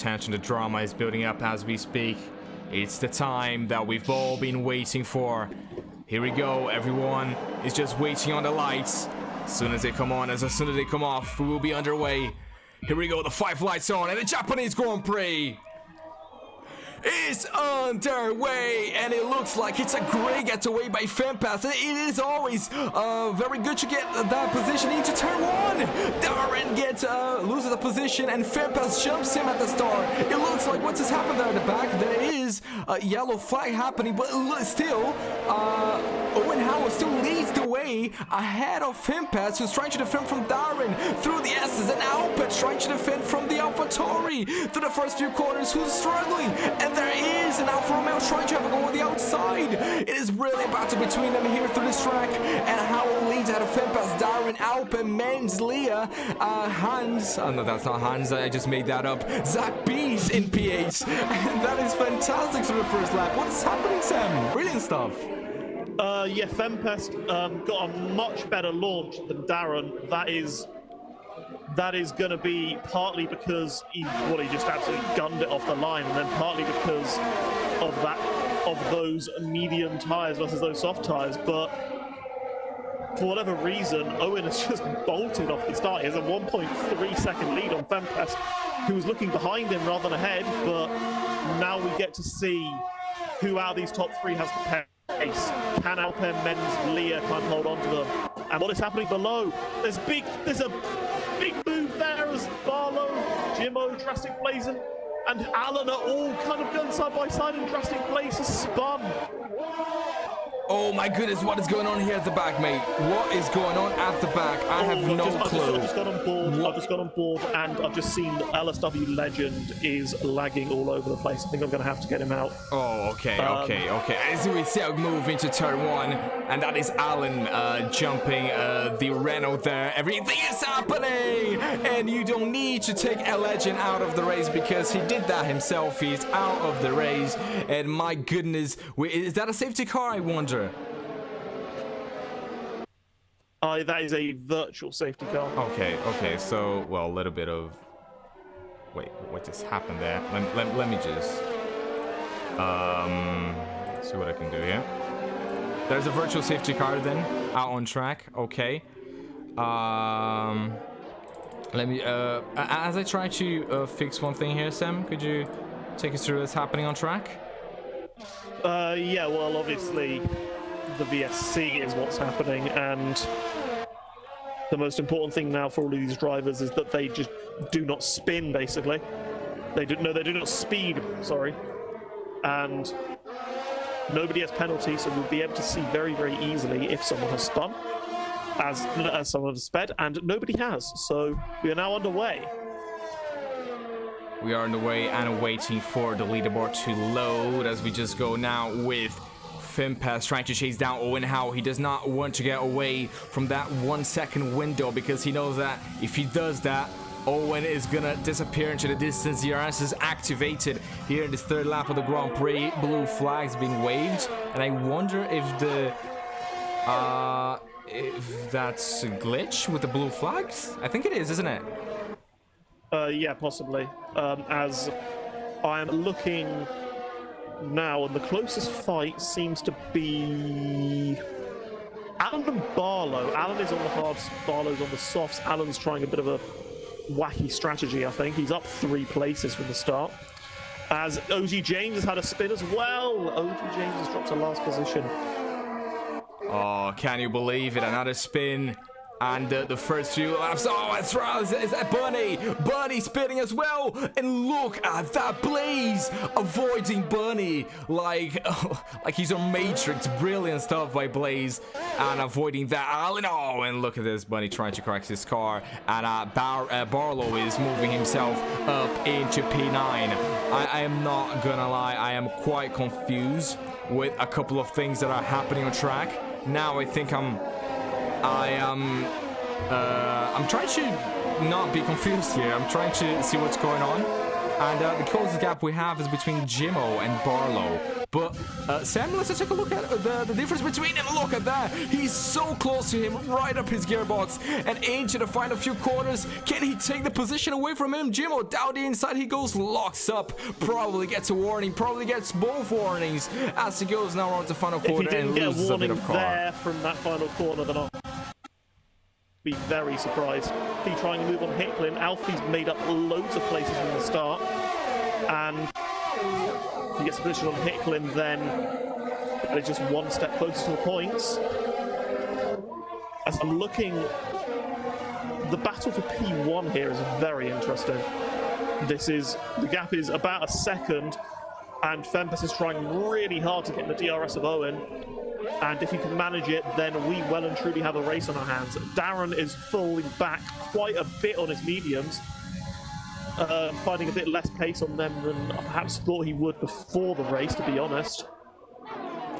tension, the drama is building up as we speak. It's the time that we've all been waiting for. Here we go, everyone is just waiting on the lights. As soon as they come on, as soon as they come off, we will be underway. Here we go, the 5 lights on, and the Japanese Grand Prix is underway, and it looks like it's a great getaway by Fempass. It is always very good to get that position into turn 1. Darren gets loses a position, and Fempass jumps him at the start. It looks like what's just happened there at the back. There is a yellow flag happening, but still, Owen Howard still leads the way ahead of Fempass, who's trying to defend from Darren through the S's, and Alpet's trying to defend from the AlphaTauri through the first few corners, who's struggling. And there is an Alfa Romeo trying to have a go on the outside. It is really a battle between them here through this track. And Howell leads out of Fempass, Darren, Alpe, Menz, Leah, Hans. Oh, no, that's not Hans. I just made that up. Zach B's in P8. And that is fantastic for the first lap. What's happening, Sam? Brilliant stuff. Yeah, Fempass got a much better launch than Darren. That is going to be partly because he just absolutely gunned it off the line, and then partly because of those medium tires versus those soft tires. But for whatever reason, Owen has just bolted off the start. He has a 1.3 second lead on Fempass, who was looking behind him rather than ahead. But now we get to see who out of these top 3 has the pace. Can Alpen, Menz, Leah kind of hold on to them? And what is happening below? There's a big move there as Barlow, Jimmo, Drastic Blazon, and Alan are all kind of going side by side, and Drastic Blaze has spun. Oh my goodness, what is going on here at the back, mate? What is going on at the back? I have no clue. I've just got on board. I've just got on board, and I've just seen LSW Legend is lagging all over the place. I think I'm going to have to get him out. Oh, okay. As we see, I'll move into turn 1, and that is Alan jumping the Renault there. Everything is happening, and you don't need to take a Legend out of the race because he did that himself. He's out of the race, and my goodness, is that a safety car, I wonder? That is a virtual safety car. Okay, so, well, a little bit of... Wait, what just happened there? Let me just... see what I can do here. There's a virtual safety car then, out on track, okay. Let me, as I try to fix one thing here, Sam, could you take us through what's happening on track? Yeah, well, obviously, the VSC is what's happening, and the most important thing now for all of these drivers is that they just do not spin, basically. They do not speed, sorry. And nobody has penalties, so we'll be able to see very, very easily if someone has spun, as someone has sped, and nobody has. So we are now underway. We are underway and waiting for the leaderboard to load as we just go now with Fempass trying to chase down Owen Howe. He does not want to get away from that 1 second window because he knows that if he does that, Owen is gonna disappear into the distance. The DRS is activated here in this 3rd lap of the Grand Prix. Blue flags being waved, and I wonder if that's a glitch with the blue flags. I think it is, isn't it? Yeah, possibly. As I am looking now, and the closest fight seems to be Alan and Barlow. Alan is on the hards, Barlow's on the softs. Alan's trying a bit of a wacky strategy, I think. He's up 3 places from the start. As OG James has had a spin as well. OG James has dropped to last position. Oh, can you believe it? Another spin. And the first few laps, oh, that's right, is that Bunny spinning as well, and look at that Blaze avoiding Bunny like he's on Matrix. Brilliant stuff by Blaze, and avoiding that Alan. Oh, and look at this, Bunny trying to correct his car, and Barlow is moving himself up into P9. I am not gonna lie, I am quite confused with a couple of things that are happening on track. Now I think I'm trying to not be confused here. I'm trying to see what's going on. And the closest gap we have is between Jimmo and Barlow. But Sam, let's just take a look at the difference between them. Look at that. He's so close to him, right up his gearbox and into the final few corners. Can he take the position away from him? Jimmo down the inside he goes, locks up, probably gets a warning, probably gets both warnings as he goes now on to the final quarter and loses a bit of car. There from that final corner, then I'll be very surprised. He trying to move on Hicklin. Alfie's made up loads of places from the start, and if he gets a position on Hicklin, then it's just one step closer to the points. As I'm looking, the battle for P1 here is very interesting. The gap is about a second, and Fempest is trying really hard to get in the DRS of Owen. And if he can manage it, then we well and truly have a race on our hands. Darren is falling back quite a bit on his mediums, finding a bit less pace on them than I perhaps thought he would before the race, to be honest.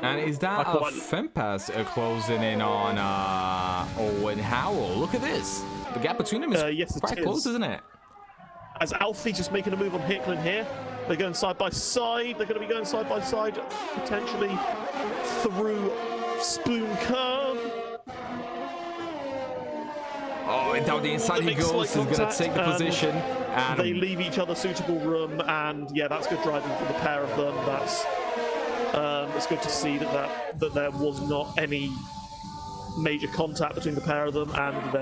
And is that Fempest closing in on Owen Howell? Look at this. The gap between them is quite close, isn't it? As Alfie just making a move on Hicklin here. They're going side by side. They're going to be going side by side, potentially through Spoon Curve. Oh, and down the inside he goes. He's going to take the position. And they leave each other suitable room. And yeah, that's good driving for the pair of them. It's good to see that there was not any major contact between the pair of them, and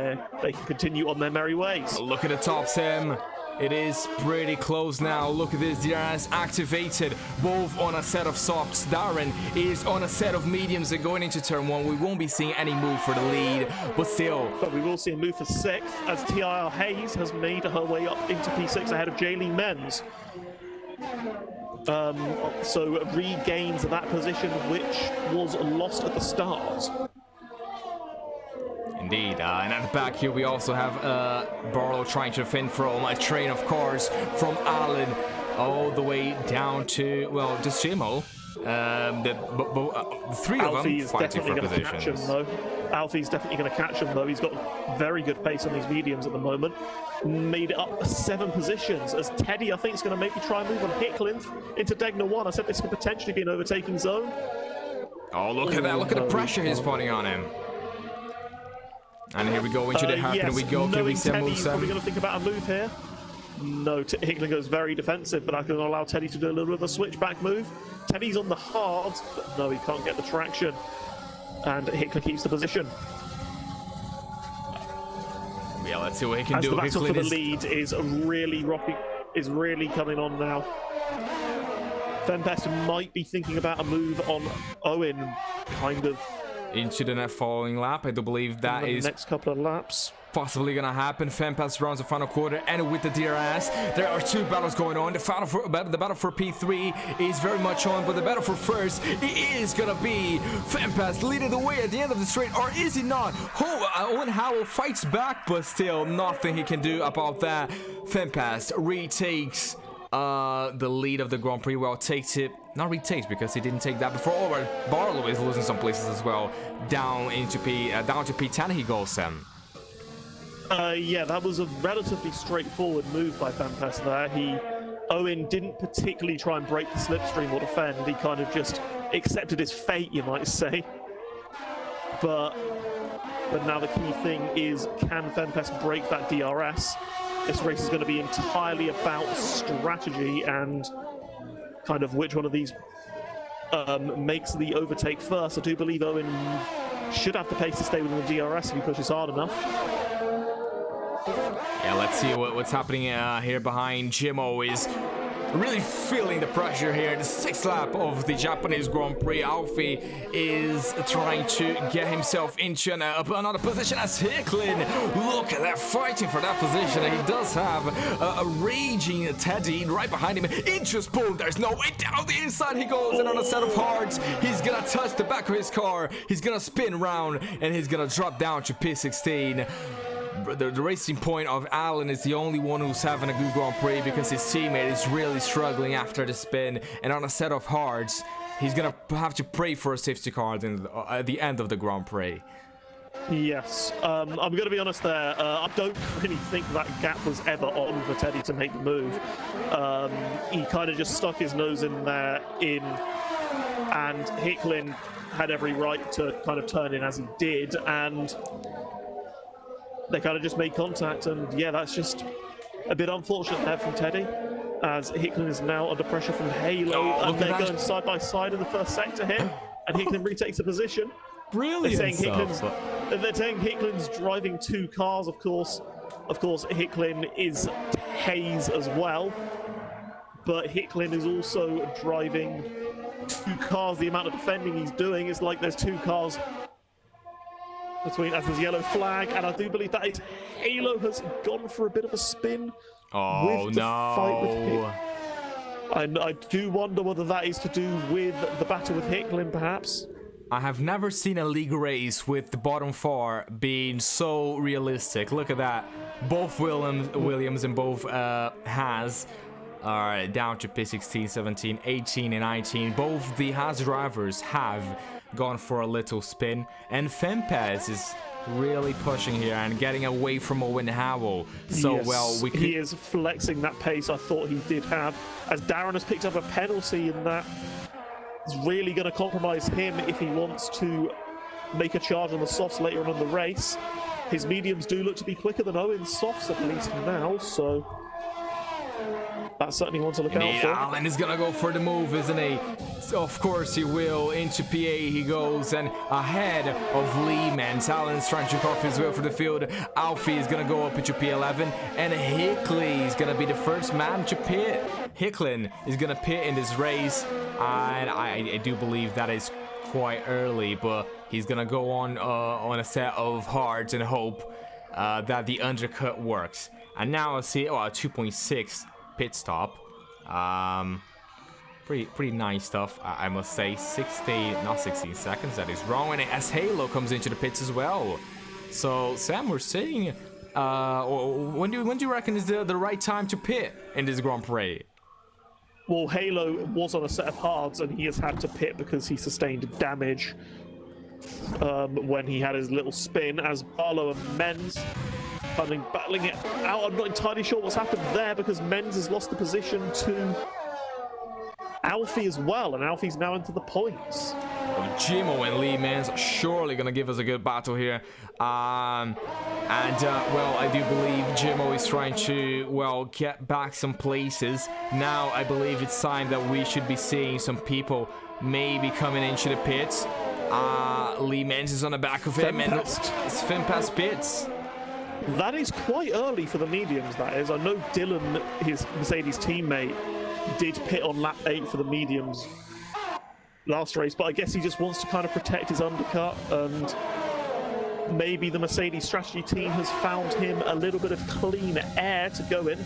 they can continue on their merry ways. Look at the top, Sam. It is pretty close now. Look at this. DRS activated, both on a set of softs. Darren is on a set of mediums and going into turn 1. We won't be seeing any move for the lead, but still. But we will see a move for 6th as TIR Hayes has made her way up into P6 ahead of Jaylene Menz. So regains that position which was lost at the start. Indeed, and at the back here we also have Barlow trying to defend from a train, of course, from Allen all the way down to, well, just Jimmo. The three of them fighting for positions. Alfie's definitely going to catch him, though. He's got very good pace on these mediums at the moment. Made it up 7 positions, as Teddy, I think, is going to maybe try and move on Hicklin into Degner 1. I said this could potentially be an overtaking zone. Oh, look at that. Look at the pressure he's putting on him. And here we go into the hairpin. We go. Can we send moves? Are we going to think about a move here? No, Hicklin goes very defensive, but I can allow Teddy to do a little bit of a switchback move. Teddy's on the hards, but no, he can't get the traction. And Hicklin keeps the position. Yeah, let's see what he can do. The battle for the lead is really coming on now. Fempest might be thinking about a move on Owen, kind of. Into the net following lap. I do believe that is next couple of laps possibly gonna happen. Fempest rounds the final quarter, and with the DRS, there are 2 battles going on. The battle for P3 is very much on, but the battle for first, it is gonna be Fempest leading the way at the end of the straight, or is he not? Owen Howell fights back, but still nothing he can do about that. Fempest retakes the lead of the Grand Prix. Well, takes it. Not retakes, because he didn't take that before. Oh, but Barlow is losing some places as well. Down to P10 he goes, Sam. Yeah, that was a relatively straightforward move by Fempest there. Owen didn't particularly try and break the slipstream or defend. He kind of just accepted his fate, you might say. But now the key thing is, can Fempest break that DRS? This race is going to be entirely about strategy and kind of which one of these makes the overtake first. I do believe Owen should have the pace to stay within the DRS if he pushes hard enough. Yeah, let's see what's happening here behind. Jimmo is really feeling the pressure here. The 6th lap of the Japanese Grand Prix. Alfie is trying to get himself into another position as Hicklin. Look at that, fighting for that position. And he does have a raging Teddy right behind him. Into Spoon, there's no way. Down the inside he goes, and on a set of hards, he's gonna touch the back of his car. He's gonna spin around, and he's gonna drop down to P16. The racing point of Allen is the only one who's having a good Grand Prix, because his teammate is really struggling after the spin, and on a set of hards he's gonna have to pray for a safety car at the end of the Grand Prix. Yes, I'm gonna be honest there, I don't really think that gap was ever on for Teddy to make the move. He kind of just stuck his nose in there in and Hicklin had every right to kind of turn in as he did, and they kind of just made contact, and yeah, that's just a bit unfortunate there from Teddy, as Hicklin is now under pressure from Halo, and they're going side by side in the first sector here, and Hicklin retakes the position. Brilliant They're saying Hicklin's driving 2 cars, of course. Of course, Hicklin is Hayes as well, but Hicklin is also driving 2 cars. The amount of defending he's doing is like there's 2 cars between, as there's yellow flag, and I do believe that is Halo has gone for a bit of a spin. Oh, with the fight with no. I do wonder whether that is to do with the battle with Hicklin, perhaps. I have never seen a league race with the bottom 4 being so realistic. Look at that. Both Williams and both Haas are down to P16, 17, 18, and 19. Both the Haas drivers have gone for a little spin. And Fempez is really pushing here and getting away from Owen Howell. So, yes, well, he is flexing that pace I thought he did have. As Darren has picked up a penalty in that. It's really going to compromise him if he wants to make a charge on the softs later on in the race. His mediums do look to be quicker than Owen's softs, at least now, so that's certainly one to look out for. Allen is gonna go for the move, isn't he? So of course he will. Into PA he goes, and ahead of Lehman. Allen's trying to carve his way for the field. Alfie is gonna go up into P11, and Hickley is gonna be the first man to pit. Hicklin is gonna pit in this race, and I do believe that is quite early, but he's gonna go on a set of hards and hope that the undercut works. And now I see, oh, a 2.6 pit stop. Pretty nice stuff, I must say. 16 seconds, that is wrong. And as Halo comes into the pits as well. So Sam, we're seeing when do you reckon is the right time to pit in this Grand Prix? Well, Halo was on a set of hards, and he has had to pit because he sustained damage when he had his little spin, as Barlow and Menz battling it out. I'm not entirely sure what's happened there, because Menz has lost the position to Alfie as well, and Alfie's now into the points. Well, Jimmo and Lee Mans are surely gonna give us a good battle here. Well, I do believe Jimmo is trying to, well, get back some places. Now I believe it's time that we should be seeing some people maybe coming into the pits. Lee Mans is on the back of him, and it's Fempest pits. That is quite early for the mediums, that is. I know Dylan, his Mercedes teammate, did pit on lap 8 for the mediums last race, but I guess he just wants to kind of protect his undercut, and maybe the Mercedes strategy team has found him a little bit of clean air to go in.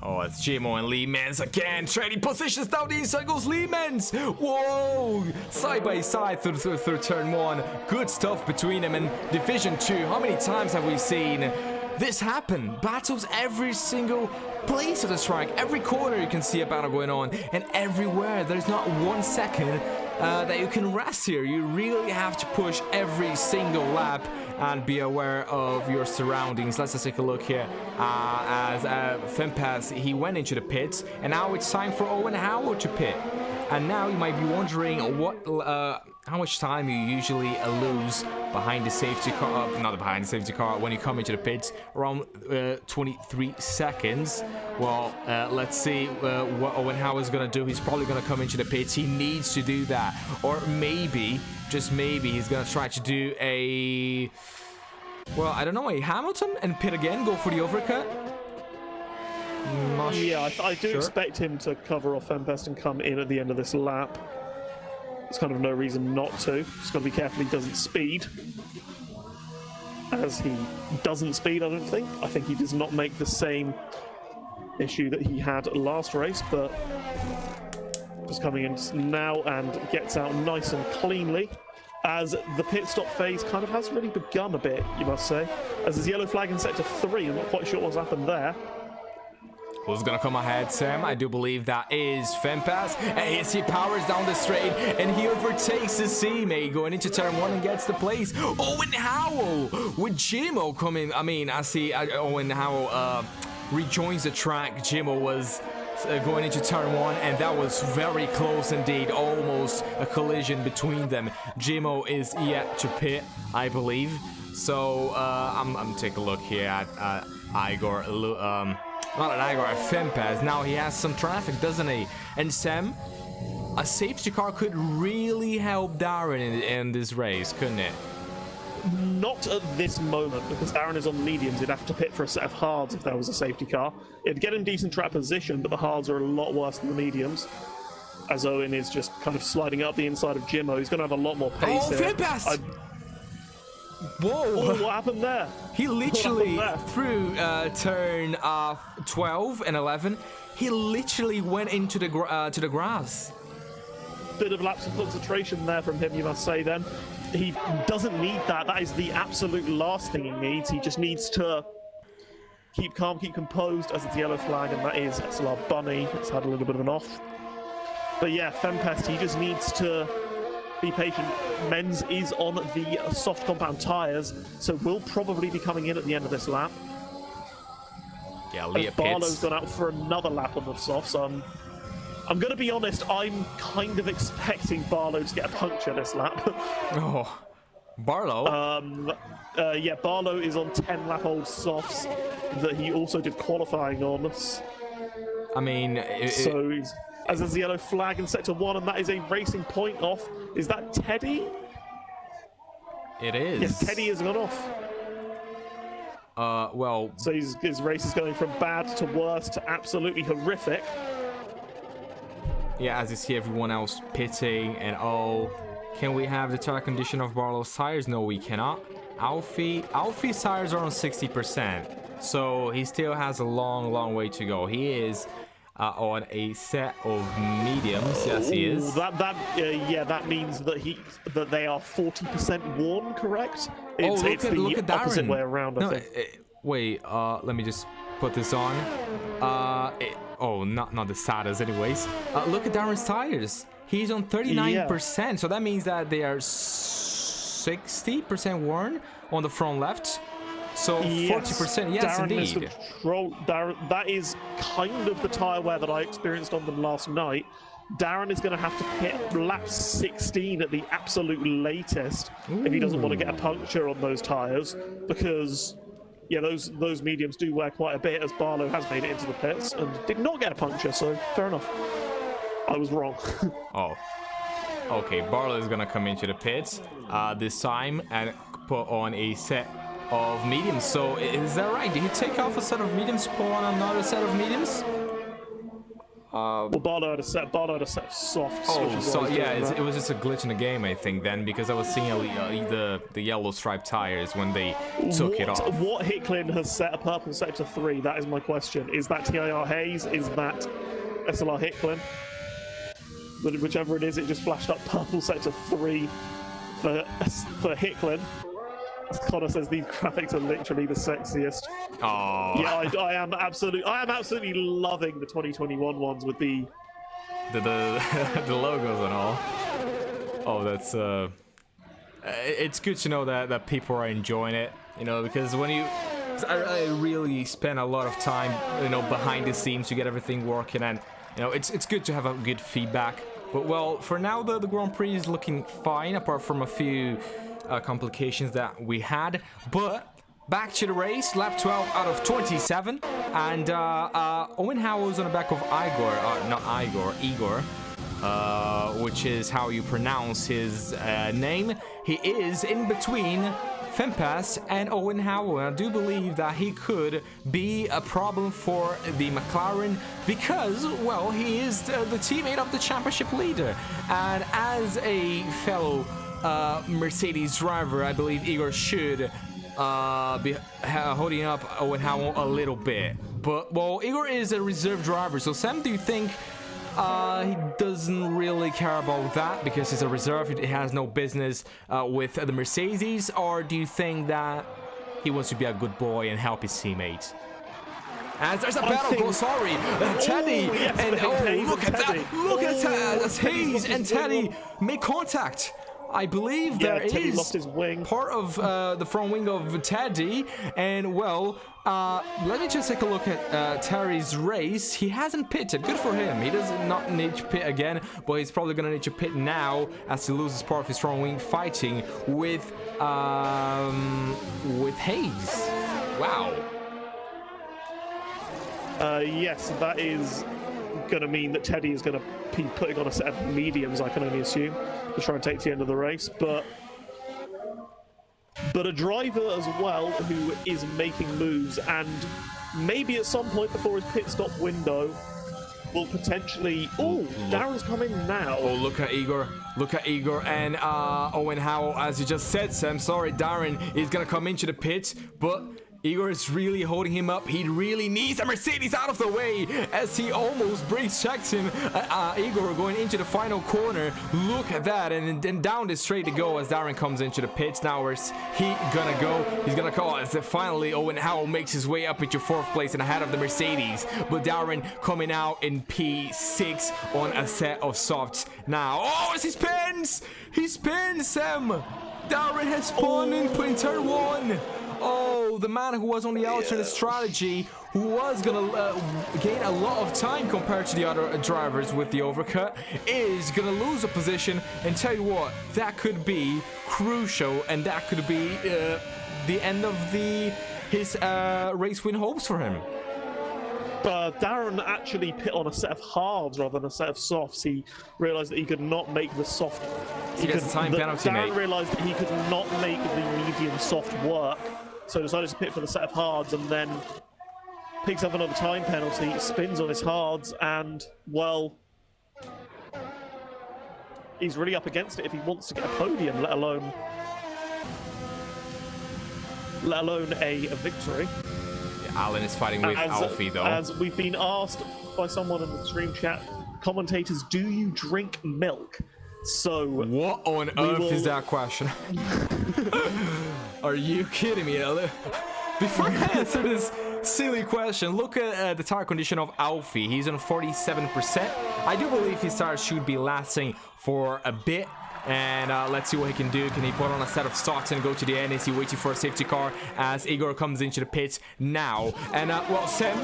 Oh, it's Jimmo and Lee Mans again. Trading positions down the inside goes Lee Mans. Whoa! Side by side through turn 1. Good stuff between them. And Division 2, how many times have we seen this happen? Battles every single place of the track. Every corner you can see a battle going on. And everywhere, there's not 1 second that you can rest here. You really have to push every single lap and be aware of your surroundings. Let's just take a look here. As Fempest, he went into the pits, and now it's time for Owen Howell to pit. And now you might be wondering how much time you usually lose behind the safety car, not behind the safety car, when you come into the pits. Around 23 seconds. Well, let's see what Owen Howell is going to do. He's probably going to come into the pits. He needs to do that. Or maybe, just maybe, he's going to try to do a, well, I don't know, a Hamilton and pit again, go for the overcut. Yeah, I do expect him to cover off Fempest and come in at the end of this lap. There's kind of no reason not to. Just got to be careful he doesn't speed. As he doesn't speed, I don't think. I think he does not make the same issue that he had last race, but just coming in now and gets out nice and cleanly. As the pit stop phase kind of has really begun a bit, you must say. As there's yellow flag in sector 3, I'm not quite sure what's happened there. Who's gonna come ahead, Sam? I do believe that is Fempest. And he powers down the straight, and he overtakes his teammate going into turn 1 and gets the place. Owen Howell with Jimmo coming. I mean, I see Owen Howell rejoins the track. Jimmo was going into turn 1, and that was very close indeed, almost a collision between them. Jimo is yet to pit, I believe. So I'm taking a look here at Igor, not at Igor, at Fempez. Now he has some traffic, doesn't he? And Sam, a safety car could really help Darren in this race, couldn't it? Not at this moment, because Darren is on mediums. He'd have to pit for a set of hards if there was a safety car. It'd get him decent track position, but the hards are a lot worse than the mediums. As Owen is just kind of sliding up the inside of Jimmo. He's going to have a lot more pace here. Fempez! Whoa! Oh, what happened there? He literally, through turn 12 and 11, he literally went into the grass. Bit of lapse of concentration there from him, you must say then. He doesn't need that. That is the absolute last thing he needs. He just needs to keep calm, keep composed as it's yellow flag, and that is SLR Bunny. It's had a little bit of an off. But yeah, Fempest, he just needs to be patient. Menz is on the soft compound tyres, so will probably be coming in at the end of this lap. Yeah, Leah Barlow's gone out for another lap on the softs. I'm going to be honest, I'm kind of expecting Barlow to get a puncture this lap. Oh, Barlow? Yeah, Barlow is on 10-lap-old softs that he also did qualifying on. I mean... So, as there's the yellow flag in Sector 1, and that is a racing point off. Is that Teddy? It is. Yes, Teddy has gone off. Well... So his race is going from bad to worse to absolutely horrific. Yeah, as you see everyone else pitting, and can we have the tire condition of Barlow's tires? No, we cannot. Alfie's tires are on 60%, so he still has a long way to go. He is on a set of mediums. Yes, he is. Yeah, that means that they are 40% worn, correct? It's look at Darren. Opposite way around, I think. Wait, let me just put this on. Not the saddest anyways. Look at Darren's tires. He's on 39%, so that means that they are 60% worn on the front left. So 40%, yes, Darren indeed. That is kind of the tire wear that I experienced on them last night. Darren is going to have to hit lap 16 at the absolute latest if he doesn't want to get a puncture on those tires, because yeah, those mediums do wear quite a bit, as Barlow has made it into the pits and did not get a puncture, so fair enough. I was wrong. Oh. Okay, Barlow is gonna come into the pits this time and put on a set of mediums. So is that right? Did he take off a set of mediums, put on another set of mediums? Well, Barlow had a set of softs. Oh, so yeah, it was just a glitch in the game, I think, then, because I was seeing the yellow striped tires when they took it off. What Hicklin has set a purple sector 3? That is my question. Is that TIR Hayes? Is that SLR Hicklin? But whichever it is, it just flashed up purple sector 3 for Hicklin. Connor says these graphics are literally the sexiest. Oh. Yeah, I am absolutely loving the 2021 ones with the logos and all. Oh, that's it's good to know that people are enjoying it, you know, because I really spend a lot of time, you know, behind the scenes to get everything working, and you know, it's good to have a good feedback. But well, for now the Grand Prix is looking fine, apart from a few complications that we had. But back to the race, lap 12 out of 27, and Owen Howell's on the back of Igor, which is how you pronounce his name. He is in between Fempes and Owen Howell, and I do believe that he could be a problem for the McLaren, because, well, he is the teammate of the championship leader, and as a fellow Mercedes driver, I believe Igor should be holding up Owen Howell a little bit. But, well, Igor is a reserve driver, so Sam, do you think he doesn't really care about that because he's a reserve, he has no business with the Mercedes, or do you think that he wants to be a good boy and help his teammates? As there's a battle goal, sorry, Teddy, look at that, Hayes and Teddy make contact. I believe Yeah, there Teddy is lost his wing. part of the front wing of Teddy, and well, let me just take a look at Terry's race. He hasn't pitted. Good for him. He does not need to pit again, but he's probably gonna need to pit now as he loses part of his front wing fighting with Hayes. Wow. Yes, that is going to mean that Teddy is going to be putting on a set of mediums, I can only assume, to try and take to the end of the race. But a driver as well who is making moves, and maybe at some point before his pit stop window will potentially... Oh, Darren's coming now. Oh, look at Igor. Look at Igor and Owen Howell, as you just said, Sam. Sorry, Darren is going to come into the pit, but... Igor is really holding him up. He really needs a Mercedes out of the way as he almost brakes checks him. Igor going into the final corner. Look at that. And then down the straight to go as Darren comes into the pits. Now where's he gonna go? He's gonna call as finally Owen Howell makes his way up into 4th place and ahead of the Mercedes. But Darren coming out in P6 on a set of softs now. Oh, as he spins! He spins, Sam! Darren has spun in turn 1. Oh, the man who was on the alternate strategy, who was gonna gain a lot of time compared to the other drivers with the overcut, is gonna lose a position. And tell you what, that could be crucial, and that could be the end of his race win hopes for him. Darren actually pit on a set of hards rather than a set of softs. He realised that he could not make the soft. He gets a time penalty, Darren mate. realised that he could not make the medium soft work, so decided to pit for the set of hards, and then picks up another time penalty, spins on his hards, and well, he's really up against it if he wants to get a podium, let alone a victory. Alan is fighting with Alfie, though. As we've been asked by someone in the stream chat, commentators, do you drink milk? So what on earth is that question? Are you kidding me, Alan? Before I answer this silly question, look at the tire condition of Alfie. He's on 47%. I do believe his tires should be lasting for a bit. And let's see what he can do. Can he put on a set of stocks and go to the end? Is he waiting for a safety car as Igor comes into the pits now? And well, Sam,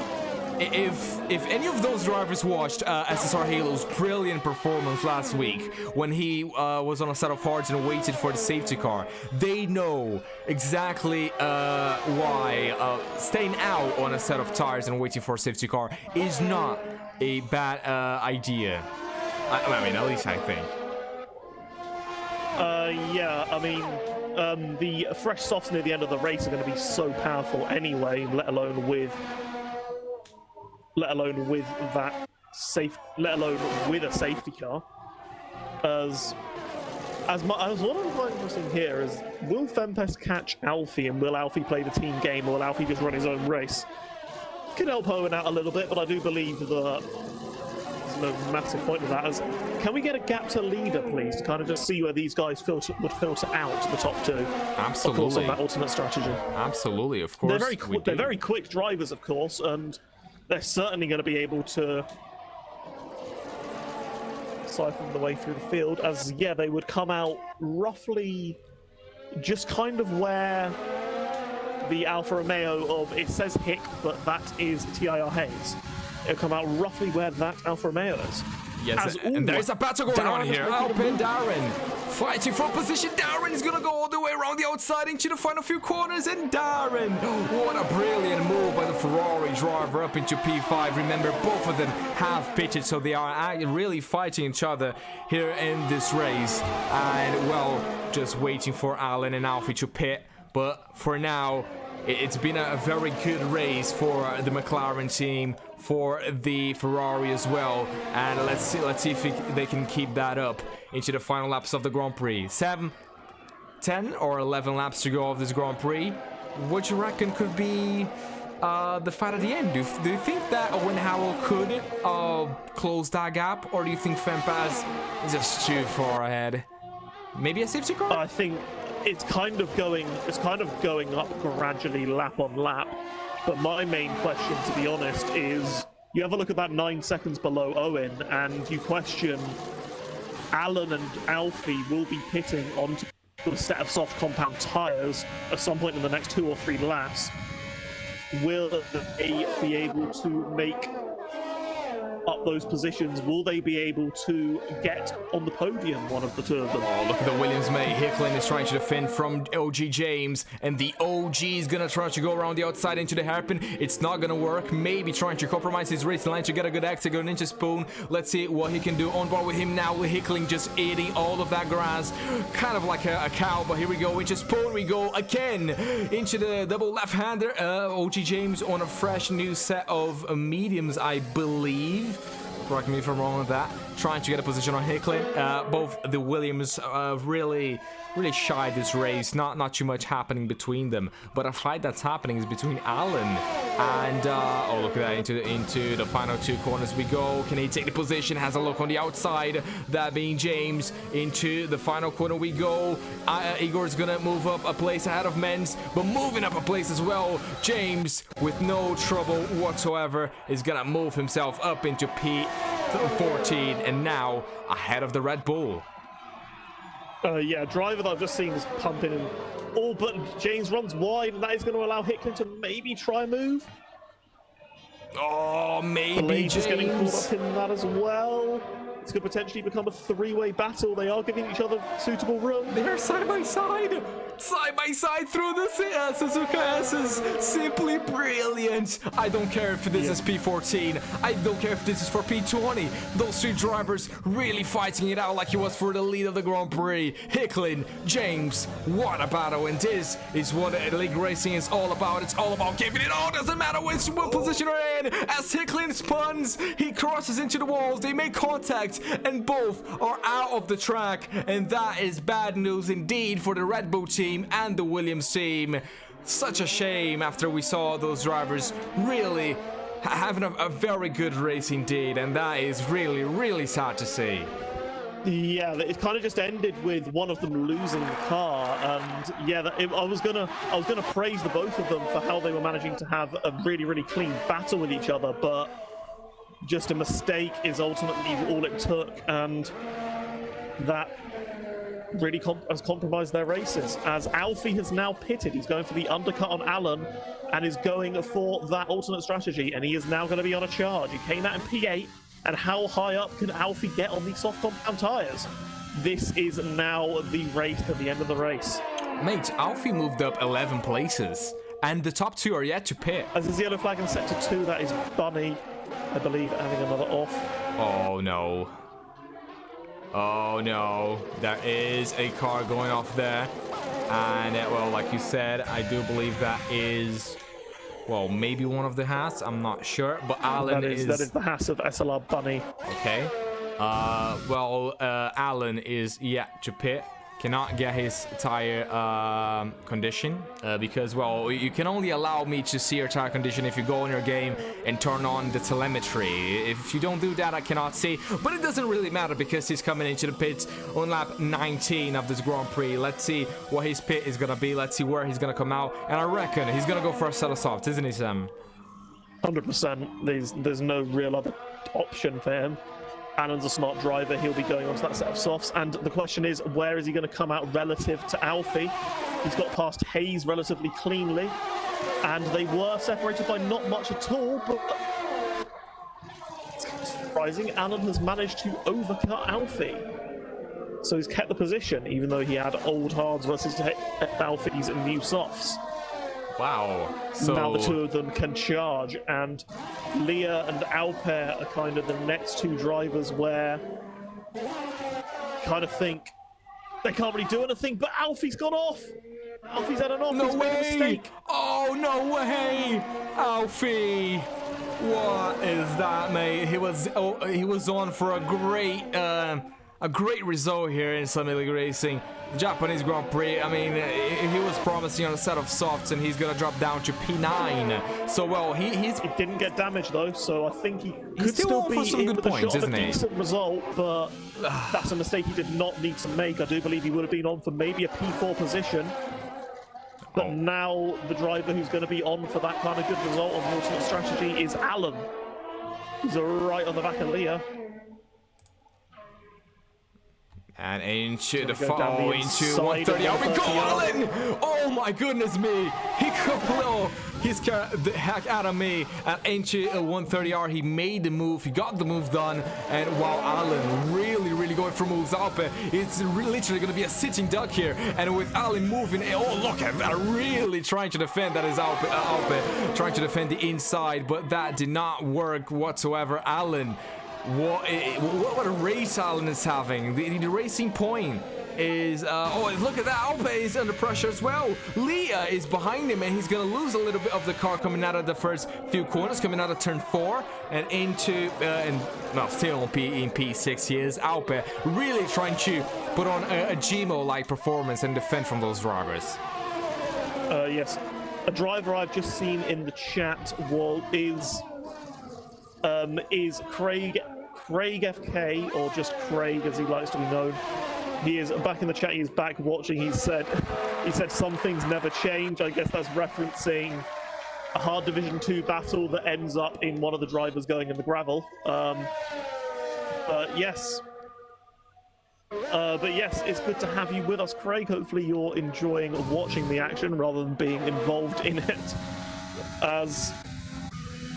if any of those drivers watched SSR Halo's brilliant performance last week when he was on a set of hards and waited for the safety car, they know exactly why staying out on a set of tires and waiting for a safety car is not a bad idea. I mean, at least I think. Yeah, I mean, the fresh softs near the end of the race are going to be so powerful anyway, let alone with a safety car. As what I find interesting here is, will Fempest catch Alfie, and will Alfie play the team game, or will Alfie just run his own race? Could help Owen out a little bit, but I do believe that no massive point of that. As can we get a gap to leader, please, to kind of just see where these guys would filter out the top two? Absolutely. Of course, on that alternate strategy. Absolutely, of course. They're very quick drivers, of course, and they're certainly going to be able to siphon the way through the field. As yeah, they would come out roughly just kind of where the Alfa Romeo of, it says Hick, but that is TIR Hayes. It'll come out roughly where that Alfa Romeo is. Yes, and there's a battle going on here. Alpin Darren fighting for position. Darren is gonna go all the way around the outside into the final few corners, and Darren, what a brilliant move by the Ferrari driver up into P5. Remember, both of them have pitted, so they are really fighting each other here in this race. And well, just waiting for Alan and Alfie to pit. But for now, it's been a very good race for the McLaren team, for the Ferrari as well, and let's see if they can keep that up into the final laps of the Grand Prix. 7, 10 or 11 laps to go of this Grand Prix. What do you reckon could be the fight at the end? Do you think that Owen Howell could close that gap, or do you think Fempaz is just too far ahead? Maybe a safety car? I think it's kind of going up gradually, lap on lap. But my main question, to be honest, is you have a look about 9 seconds below Owen, and you question Alan and Alfie will be pitting onto a set of soft compound tyres at some point in the next 2 or 3 laps. Will they be able to make up those positions? Will they be able to get on the podium, one of the two of them? Oh, look at the Williams, mate. Hicklin is trying to defend from OG James, and the OG is gonna try to go around the outside into the hairpin. It's not gonna work. Maybe trying to compromise his racing line to get a good exit, go ninja spoon. Let's see what he can do. On board with him now, with Hickling just eating all of that grass, kind of like a cow. But here we go, into spoon we go again, into the double left-hander. OG James on a fresh new set of mediums, I believe. Correct me if I'm wrong with that. Trying to get a position on Hickling. Both the Williams really shy this race. Not too much happening between them. But a fight that's happening is between Alan and oh, look at that, into the final 2 corners we go. Can he take the position? Has a look on the outside. That being James. Into the final corner we go. Igor's gonna move up a place ahead of Menz, but moving up a place as well. James, with no trouble whatsoever, is gonna move himself up into P14 and now ahead of the Red Bull. Yeah, driver that I've just seen is pumping in all but James runs wide, and that is going to allow Hickling to maybe try a move. Oh, maybe Blades is getting caught James. up in that as well. This could potentially become a 3-way battle. They are giving each other suitable room. They're side by side through the Suzuka S's. Simply brilliant. I don't care if this is P14. I don't care if this is for P20. Those 2 drivers really fighting it out like it was for the lead of the Grand Prix. Hicklin, James, what a battle. And this is what league racing is all about. It's all about giving it all. Doesn't matter which position you're in. As Hicklin spuns, he crosses into the walls. They make contact, and both are out of the track, and that is bad news indeed for the Red Bull team and the Williams team. Such a shame after we saw those drivers really having a very good race indeed, and that is really sad to see. Yeah, it kind of just ended with one of them losing the car, and yeah, I was gonna praise the both of them for how they were managing to have a really clean battle with each other, but just a mistake is ultimately all it took, and that really has compromised their races. As Alfie has now pitted, he's going for the undercut on Alan and is going for that alternate strategy, and he is now going to be on a charge. He came out in P8, and how high up can Alfie get on these soft compound tyres? This is now the race to the end of the race. Mate, Alfie moved up 11 places, and the top 2 are yet to pit. As there's yellow flag in sector 2, that is Bunny, I believe, having another off. Oh no. Oh no, there is a car going off there, and well, like you said, I do believe that is, well, maybe one of the Haas, I'm not sure, but Alan that is the Haas of SLR Bunny. Okay. Well, Alan is yet to pit. Cannot get his tire condition because, well, you can only allow me to see your tire condition if you go in your game and turn on the telemetry. If you don't do that, I cannot see, but it doesn't really matter because he's coming into the pits on lap 19 of this Grand Prix. Let's see what his pit is gonna be. Let's see where he's gonna come out, and I reckon he's gonna go for a set of softs, isn't he, Sam? 100%. There's no real other option for him. Alan's a smart driver. He'll be going on to that set of softs. And the question is, where is he going to come out relative to Alfie? He's got past Hayes relatively cleanly. And they were separated by not much at all. But it's surprising. Alan has managed to overcut Alfie. So he's kept the position, even though he had old hards versus Alfie's new softs. Wow. So now the 2 of them can charge, and Leah and Alper are kind of the next 2 drivers where you kind of think they can't really do anything, but Alfie's gone off. Alfie's had an off. No He's made a way! mistake. Oh, no way! Alfie! What is that, mate? He was on for a great result here in Summit League Racing. The Japanese Grand Prix, I mean, he was promising on a set of softs, and he's gonna drop down to P9. So, well, he didn't get damaged though, so I think he could still still be for some in good with a points, shot of isn't a he? decent result, but that's a mistake he did not need to make. I do believe he would have been on for maybe a P4 position. But now the driver who's going to be on for that kind of good result on the alternate strategy is Alan. He's right on the back of Leah. And into the go down fall, the into inside 130. of Out we go, 130. Allen! Oh my goodness me! He could he scared the heck out of me. And into a 130R, he made the move, he got the move done. And while Allen really going for moves, Alpe, it's literally going to be a sitting duck here. And with Allen moving, oh look at that, really trying to defend. That is Alpe trying to defend the inside, but that did not work whatsoever. Allen, what a race Allen is having. The racing point is oh, look at that, Alpe is under pressure as well. Leah is behind him and he's gonna lose a little bit of the car coming out of the first few corners, coming out of turn 4 and into well, still in P6. He is Alpe really trying to put on a Gmo like performance and defend from those drivers. Yes, a driver I've just seen in the chat is Craig FK, or just Craig as he likes to be known. He is back in the chat. He's back watching. He said some things never change. I guess that's referencing a hard Division 2 battle that ends up in one of the drivers going in the gravel. But yes, it's good to have you with us, Craig. Hopefully you're enjoying watching the action rather than being involved in it.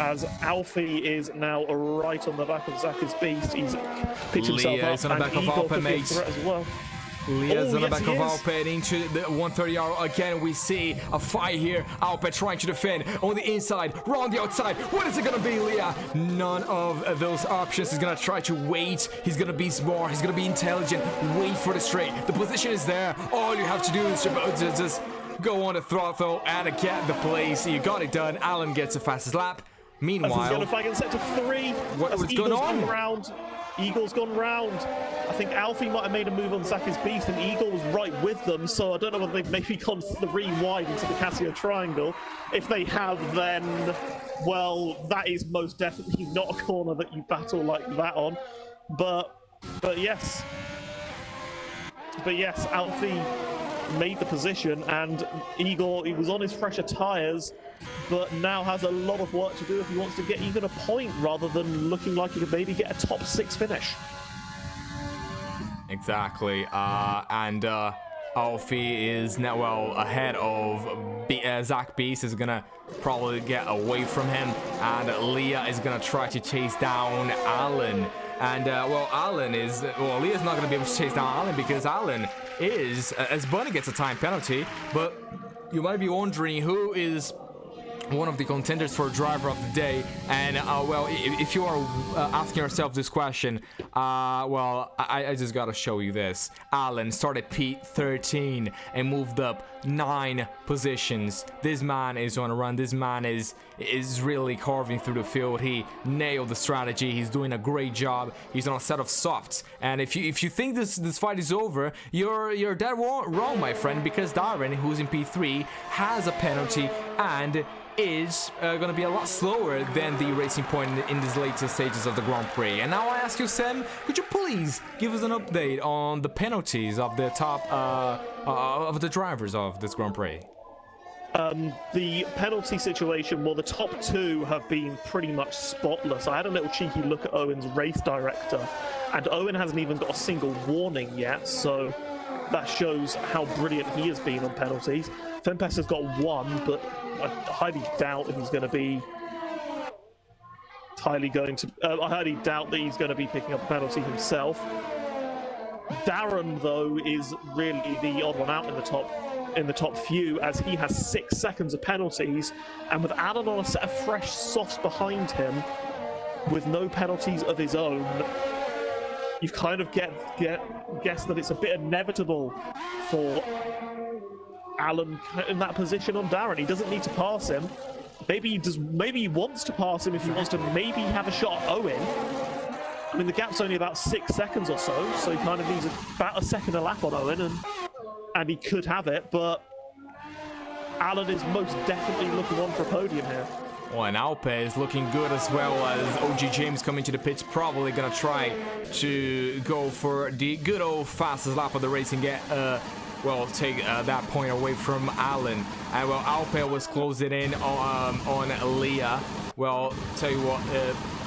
As Alfie is now right on the back of Zach's Beast. He's picked himself Leah up, is on the back of Igor Alpe, mate. as well. Leah's on the yes, back of Alpe and into the 130R. Again, we see a fight here. Alpe trying to defend on the inside, round the outside. What is it going to be, Leah? None of those options. He's going to try to wait. He's going to be smart. He's going to be intelligent. Wait for the straight. The position is there. All you have to do is just go on the throttle and get the place. You got it done. Allen gets the fastest lap. Meanwhile, he's going to fight in set to 3. What's going on? Eagle's gone round. I think Alfie might have made a move on Zach's Beast, and Eagle was right with them. So I don't know whether they've maybe gone 3 wide into the Casio Triangle. If they have, then well, that is most definitely not a corner that you battle like that on. But yes, Alfie made the position, and Igor, he was on his fresher tires, but now has a lot of work to do if he wants to get even a point rather than looking like he could maybe get a top 6 finish. Exactly, and Alfie is now well ahead of Zach Beast. Is gonna probably get away from him, and Leah is gonna try to chase down Allen. And Leah's not gonna be able to chase down Allen because Allen is, as Bunny gets a time penalty. But you might be wondering who is one of the contenders for driver of the day. And if you are asking yourself this question, I just gotta show you this. Allen started P13 and moved up 9 positions. This man is on a run. This man is really carving through the field. He nailed the strategy. He's doing a great job. He's on a set of softs. And if you think this fight is over, you're dead wrong, my friend, because Darren, who's in P3, has a penalty and is going to be a lot slower than the racing point in these later stages of the Grand Prix. And now I ask you, Sam, could you please give us an update on the penalties of the top of the drivers of this Grand Prix? The penalty situation, well, the top 2 have been pretty much spotless. I had a little cheeky look at Owen's race director, and Owen hasn't even got a single warning yet, so that shows how brilliant he has been on penalties. Fempest has got 1, but I highly doubt that he's going to be I highly doubt that he's going to be picking up a penalty himself. Darren, though, is really the odd one out in the top few, as he has 6 seconds of penalties, and with Alan on a set of fresh softs behind him, with no penalties of his own, you kind of guess that it's a bit inevitable for Alan in that position on Darren. He doesn't need to pass him. Maybe he wants to pass him if he wants to maybe have a shot at Owen. I mean, the gap's only about 6 seconds or so he kind of needs about a second a lap on Owen, and he could have it, but Alan is most definitely looking on for a podium here. Well, and Alpe is looking good as well, as OG James coming to the pitch, probably gonna try to go for the good old fastest lap of the race and get take that point away from Allen. And Alpe was closing in on Leah. Well, tell you what,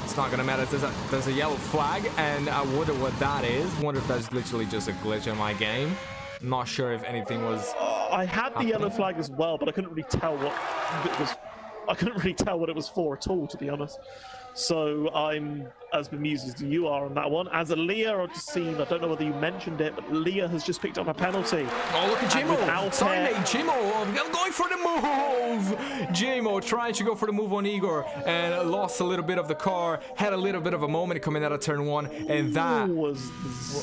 It's not gonna matter. There's a yellow flag, and I wonder what that is. Wonder if that's literally just a glitch in my game. Not sure if anything was. I had the yellow flag as well, but I couldn't really tell what it was. I couldn't really tell what it was for at all, to be honest. So I'm as bemused as you are on that one. As a Leah, I've just seen, I don't know whether you mentioned it, but Leah has just picked up a penalty. Oh, look at Jimo. Sorry, mate. Jimo going for the move. Jimo trying to go for the move on Igor and lost a little bit of the car. Had a little bit of a moment coming out of turn 1, and that was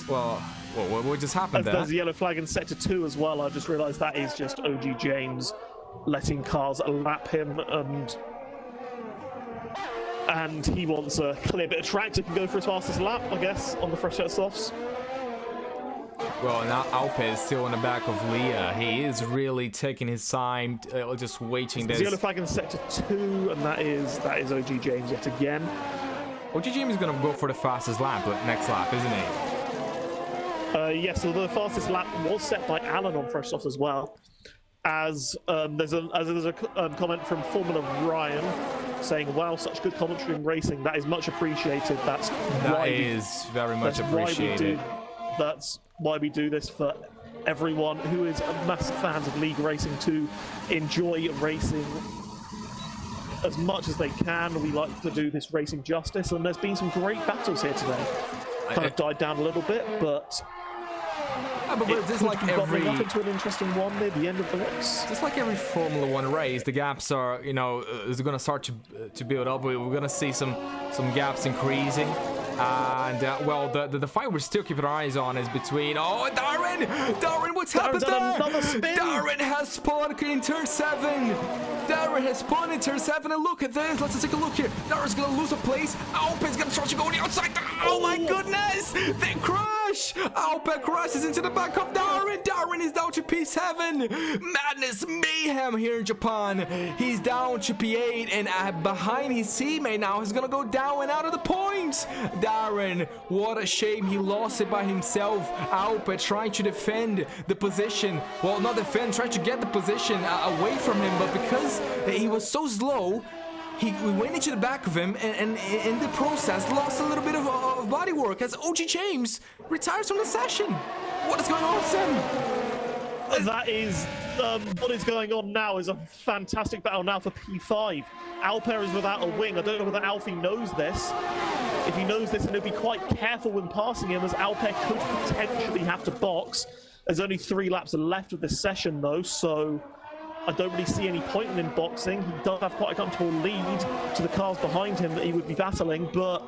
well. What just happened there? There's a yellow flag in sector 2 as well. I just realised that is just OG James letting cars lap him, and he wants a clear bit of track to go for his fastest lap, I guess, on the fresh set softs. Well, now Alpa is still on the back of Leah. He is really taking his time, just waiting. There's a yellow flag in sector 2, and that is OG James yet again. OG James is going to go for the fastest lap next lap, isn't he? Yes, so the fastest lap was set by Alan on fresh softs as well. As there's a comment from Formula Ryan saying, "Wow, such good commentary in racing. That is much appreciated. That is very much appreciated. That's why we do this for everyone who is massive fans of League Racing to enjoy racing as much as they can. We like to do this racing justice, and there's been some great battles here today. Kind of died down a little bit, but." But just like every into an interesting one near the end of the race. Just like every Formula 1 race, the gaps are, is going to start to build up. We're going to see some gaps increasing. And well, the fight we're still keeping our eyes on is between Darren, what's happened there? Darren has spun in turn 7. Darren has spun in turn 7, and look at this. Let's take a look here. Darren's gonna lose a place. Alpa's gonna try to go on the outside. Oh my goodness! They crash. Alpa crashes into the back of Darren. Darren is down to P7. Madness, mayhem here in Japan. He's down to P8, and behind his teammate now, he's gonna go down and out of the points. Darren, what a shame he lost it by himself. Alpa trying to defend the position. Well, not defend, trying to get the position away from him, but because he was so slow, we went into the back of him, and in the process lost a little bit of body work as OG James retires from the session. What is going on, Sam? That is what is going on now is a fantastic battle now for P5. Alpa is without a wing. I don't know whether Alfie knows this. If he knows this, and he'll be quite careful when passing him, as Alpa could potentially have to box. There's only 3 laps left of this session, though, so I don't really see any point in him boxing. He does have quite a comfortable lead to the cars behind him that he would be battling, but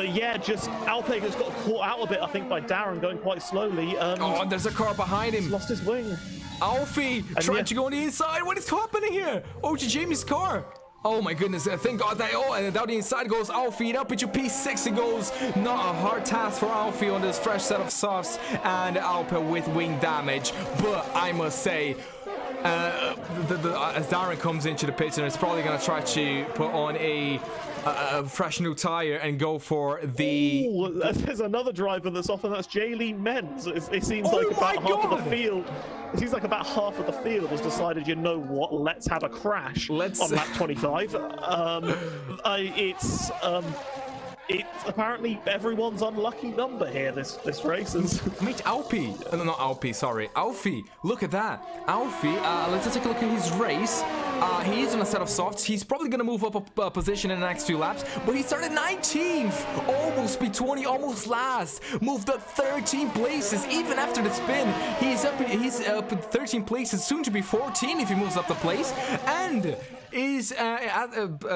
yeah, just Alpa has got caught out a bit, I think, by Darren going quite slowly. And there's a car behind him. He's lost his wing. Alfie trying to go on the inside. What is happening here? OG Jamie's car. Oh my goodness, thank God that, and down the inside goes Alfie, up into P6 it goes. Not a hard task for Alfie on this fresh set of softs, and Alpa with wing damage. But I must say, as Darren comes into the pits, and it's probably going to try to put on a fresh new tire and go for the... Ooh, there's another driver that's off, and that's Jayleen Menz. It seems like about half of the field. It seems like about half of the field has decided, you know what, let's have a crash on lap 25. It's apparently everyone's unlucky number here, this race is. Mate, Alfie. Not Alfie, sorry. Alfie, look at that. Alfie, let's take a look at his race. He is on a set of softs. He's probably going to move up a position in the next few laps, but he started 19th. Almost P20, almost last. Moved up 13 places, even after the spin. He's up in 13 places, soon to be 14 if he moves up the place. And is at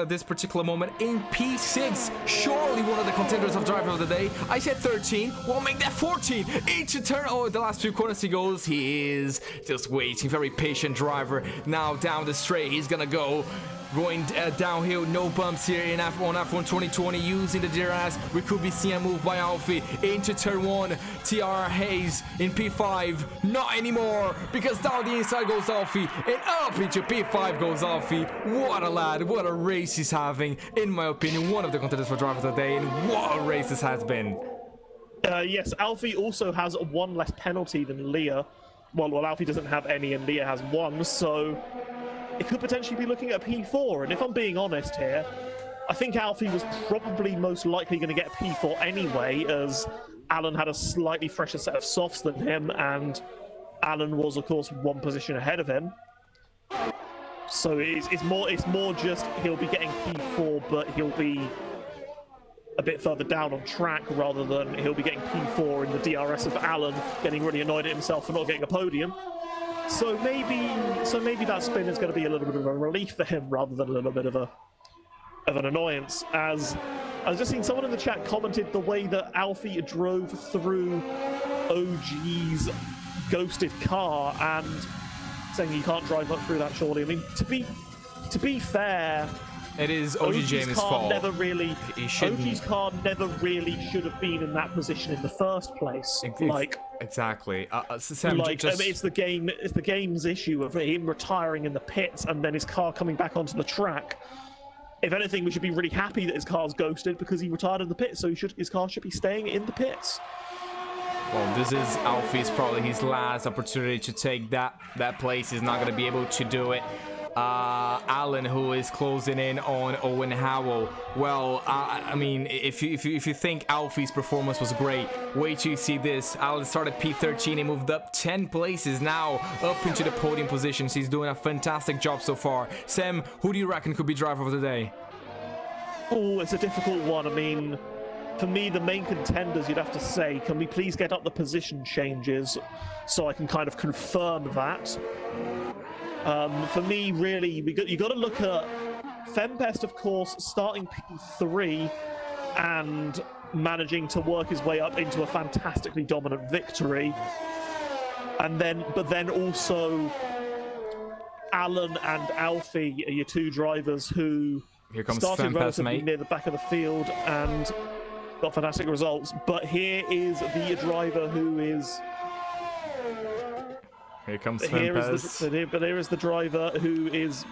this particular moment in P6. Surely one of the contenders of driver of the day. I said 13. We'll make that 14. Into turn. Oh, the last few corners he goes. He is just waiting. Very patient driver. Now down the straight. He's gonna go. Going downhill, no bumps here in F1 2020 using the DRS. We could be seeing a move by Alfie into turn 1. TR Hayes in P5. Not anymore, because down the inside goes Alfie and up into P5 goes Alfie. What a lad, what a race he's having. In my opinion, one of the contenders for driver of the day, and what a race this has been. Yes, Alfie also has 1 less penalty than Leah. Well, Alfie doesn't have any and Leah has 1, so it could potentially be looking at P4, and if I'm being honest here, I think Alfie was probably most likely going to get P4 anyway, as Alan had a slightly fresher set of softs than him, and Alan was, of course, one position ahead of him. So it's more just he'll be getting P4, but he'll be a bit further down on track rather than he'll be getting P4 in the DRS of Alan, getting really annoyed at himself for not getting a podium. So maybe that spin is going to be a little bit of a relief for him rather than a little bit of an annoyance. As I was just seeing someone in the chat commented the way that Alfie drove through OG's ghosted car and saying he can't drive up through that surely. I mean, to be fair, it is OG James' fault. OG's car never really should have been in that position in the first place. Exactly. Sam, I mean, it's the game's issue of him retiring in the pits and then his car coming back onto the track. If anything, we should be really happy that his car's ghosted because he retired in the pits, so his car should be staying in the pits. Well, this is Alfie's probably his last opportunity to take that place. He's not going to be able to do it. Alan, who is closing in on Owen Howell. Well, I mean, if you think Alfie's performance was great, wait till you see this. Alan started P13 and moved up 10 places now, up into the podium positions. He's doing a fantastic job so far. Sam, who do you reckon could be driver of the day? Oh, it's a difficult one. I mean, for me, the main contenders, you'd have to say, can we please get up the position changes so I can kind of confirm that? For me, really, you got to look at Fempest, of course, starting P3 and managing to work his way up into a fantastically dominant victory, but then also Alan and Alfie are your two drivers who started relatively near the back of the field and got fantastic results. But here is the driver who is. Here comes here is the driver who is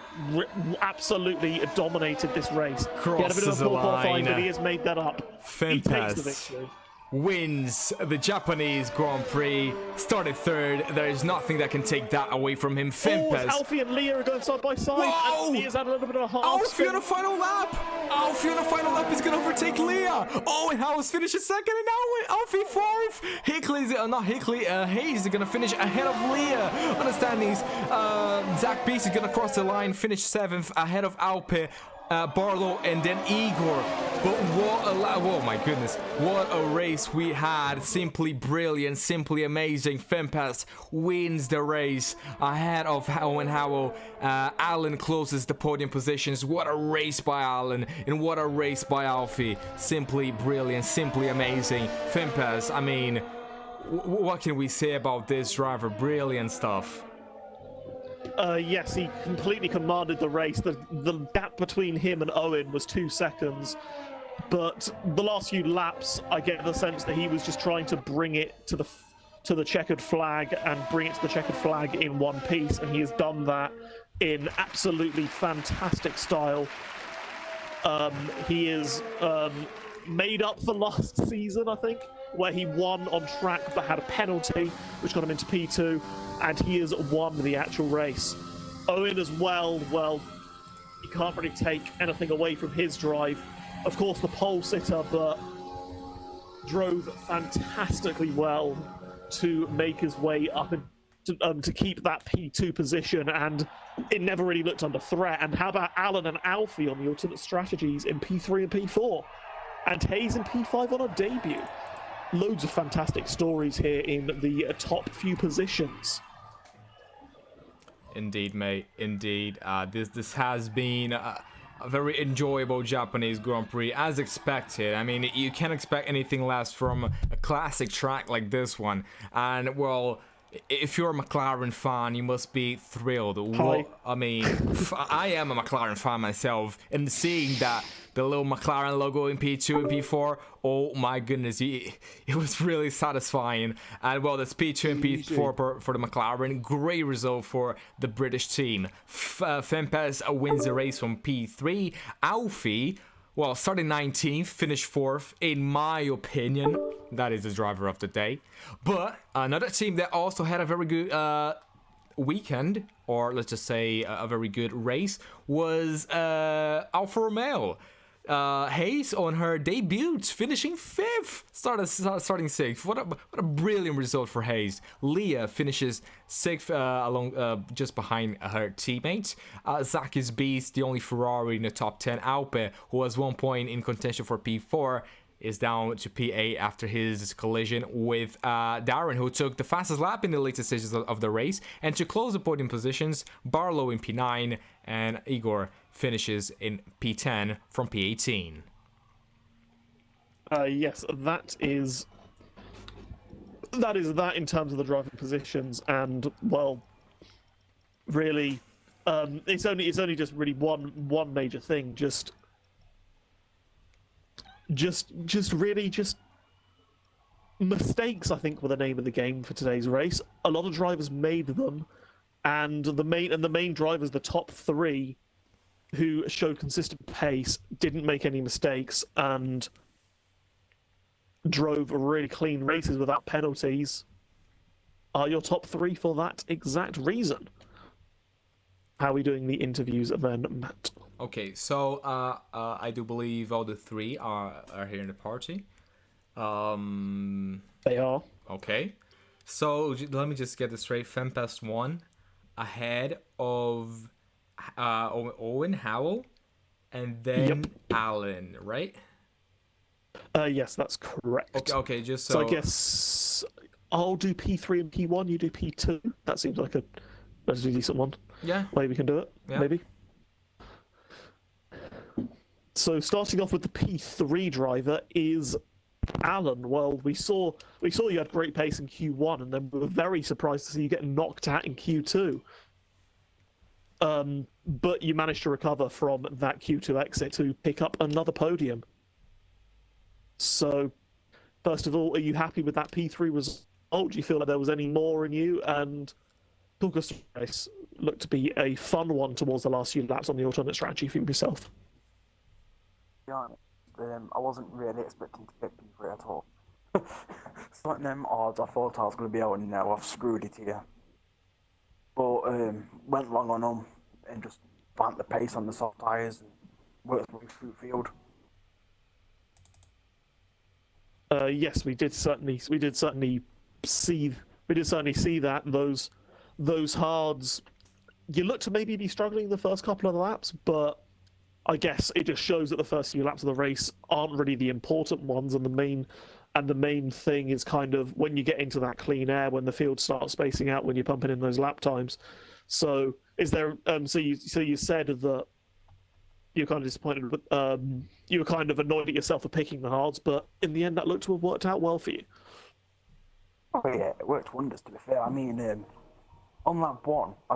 absolutely dominated this race. He had a bit of a poor qualifying, but he has made that up. He takes the victory. Wins the Japanese Grand Prix, started third. There is nothing that can take that away from him. Fempest. Alfie and Leah are going side by side. Whoa! And Leah's had a little bit of a half Alfie on the final lap. Alfie on the final lap is going to overtake Leah. Oh, and Howells finishes second, and now Alfie fourth. Hayes is going to finish ahead of Leah on the standings. Zach Beast is going to cross the line, finish seventh ahead of Alpe. Barlow and then Igor. But oh my goodness, what a race we had. Simply brilliant, simply amazing. Fempest wins the race ahead of Owen Howell. Alan closes the podium positions. What a race by Alan and what a race by Alfie. Simply brilliant, simply amazing. Fempest, I mean, what can we say about this driver? Brilliant stuff. Yes, he completely commanded the race. The gap between him and Owen was 2 seconds, but the last few laps, I get the sense that he was just trying to bring it to the checkered flag and bring it to the checkered flag in one piece, and he has done that in absolutely fantastic style. He is made up for last season, I think, where he won on track but had a penalty, which got him into P2, and he has won the actual race. Owen as well, you can't really take anything away from his drive. Of course, the pole sitter, but drove fantastically well to make his way up and to keep that P2 position, and it never really looked under threat. And how about Alan and Alfie on the alternate strategies in P3 and P4? And Hayes in P5 on a debut. Loads of fantastic stories here in the top few positions. Indeed, mate. Indeed. This has been a very enjoyable Japanese Grand Prix, as expected. I mean, you can't expect anything less from a classic track like this one. And, well, if you're a McLaren fan, you must be thrilled. I mean, I am a McLaren fan myself, and seeing that the little McLaren logo in P2 and P4, oh my goodness, it was really satisfying. And well, that's P2 and P4 for the McLaren. Great result for the British team. Fempest wins the race from P3. Alfie, well, started 19th, finished 4th, in my opinion. That is the driver of the day. But another team that also had a very good weekend, or let's just say a very good race, was Alfa Romeo. Hayes on her debut, finishing 5th, starting 6th. What a brilliant result for Hayes. Leah finishes 6th, along just behind her teammates. Zach is beast, the only Ferrari in the top 10. Alpe, who has 1 point in contention for P4, is down to P8 after his collision with Darren, who took the fastest lap in the later stages of the race. And to close the podium positions, Barlow in P9 and Igor finishes in P10 from P18. Yes, that is that in terms of the driving positions, and well, really, it's only just really one major thing, just mistakes, I think, were the name of the game for today's race. A lot of drivers made them, and the main drivers, the top 3, who showed consistent pace, didn't make any mistakes, and drove really clean races without penalties, are your top 3 for that exact reason. How are we doing the interviews then, Matt? Okay, so I do believe all the 3 are here in the party. They are. Okay, so let me just get this straight. Fempest 1 ahead of Owen Howell, and then Alan, right? Yes, that's correct. Okay, just so I guess I'll do P3 and P1. You do P2. That seems like a relatively decent one. Yeah. Way we can do it. Yeah. Maybe. So starting off with the P3 driver is Alan. Well, we saw you had great pace in Q1, and then we were very surprised to see you get knocked out in Q2. But you managed to recover from that Q2 exit to pick up another podium. So, first of all, are you happy with that P3 result? Do you feel like there was any more in you? And talk us through the race. Looked to be a fun one towards the last few laps on the alternate strategy for yourself. To be honest, I wasn't really expecting to get P3 at all. Starting them odds, I thought I was going to be able to know I've screwed it here. But went long on them and just found the pace on the soft tyres and worked through the field. Yes, we did certainly see that those hards. You look to maybe be struggling the first couple of laps, but I guess it just shows that the first few laps of the race aren't really the important ones, and the main thing is kind of when you get into that clean air, when the field starts spacing out, when you're pumping in those lap times. So is there? So you said that you're kind of disappointed, but you were kind of annoyed at yourself for picking the hards, but in the end, that looked to have worked out well for you. Oh yeah, it worked wonders. To be fair, I mean, on lap 1, I